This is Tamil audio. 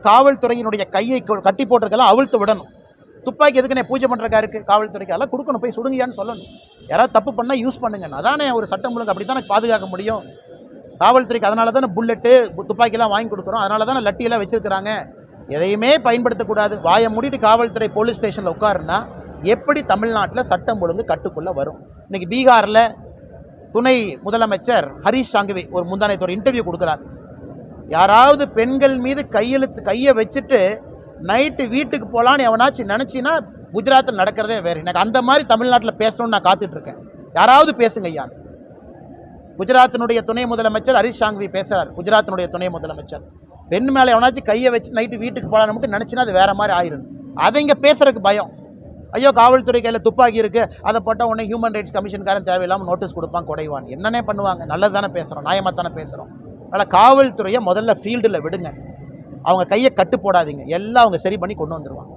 காவல்துறையினுடைய கையை கட்டி போட்டிருக்கலாம் அவிழ்த்து விடணும். துப்பாக்கி எதுக்குனே பூஜை பண்ணுறக்கா இருக்குது காவல்துறைக்கு, அதெல்லாம் கொடுக்கணும், போய் சுடுங்கயான்னு சொல்லணும். யாராவது தப்பு பண்ணால் யூஸ் பண்ணுங்க, அதானே ஒரு சட்டம் ஒழுங்கு, அப்படி தானே பாதுகாக்க முடியும். காவல்துறைக்கு அதனால தானே புல்லட்டு துப்பாக்கிலாம் வாங்கி கொடுக்குறோம், அதனால தானே லட்டியெல்லாம் வச்சுருக்கிறாங்க. எதையுமே பயன்படுத்தக்கூடாது. வாயை மூடிட்டு காவல்துறை போலீஸ் ஸ்டேஷனில் உட்காருன்னா எப்படி தமிழ்நாட்டில் சட்டம் ஒழுங்கு கட்டுக்குள்ளே வரும்? இன்றைக்கி பீகாரில் துணை முதலமைச்சர் ஹரீஷ் சாங்கவி ஒரு முந்தானத்தோட இன்டர்வியூ கொடுக்குறார். யாராவது பெண்கள் மீது கையை வச்சுட்டு நைட்டு வீட்டுக்கு போகலான்னு எவனாச்சும் நினச்சின்னா குஜராத்தில் நடக்கிறதே வேறு. எனக்கு அந்த மாதிரி தமிழ்நாட்டில் பேசணும்னு நான் காத்துட்ருக்கேன். யாராவது பேசுங்க ஐயா. குஜராத்தினுடைய துணை முதலமைச்சர் ஹரீஷ் சாங்கவி பேசுகிறார். குஜராத்தினுடைய துணை முதலமைச்சர் பெண் மேலே எவனாச்சும் கையை வச்சு நைட்டு வீட்டுக்கு போகலான்னு மட்டும் நினச்சின்னா அது வேறு மாதிரி ஆயிரும். அதை இங்கே பேசுறதுக்கு பயம். ஐயோ காவல்துறை கையில் துப்பாக்கி இருக்குது, அதை போட்டால் உடனே ஹியூமன் ரைட்ஸ் கமிஷன்காரன் தேவையில்லாமல் நோட்டீஸ் கொடுப்பான், குடைவான். என்னென்ன பண்ணுவாங்க? நல்லது தானே பேசுகிறோம், நியாயமாக தானே பேசுகிறோம். அதனால் காவல்துறையை முதல்ல ஃபீல்டில் விடுங்க, அவங்க கையை கட்டு போடாதீங்க, எல்லாம் அவங்க சரி பண்ணி கொண்டு வந்துடுவாங்க.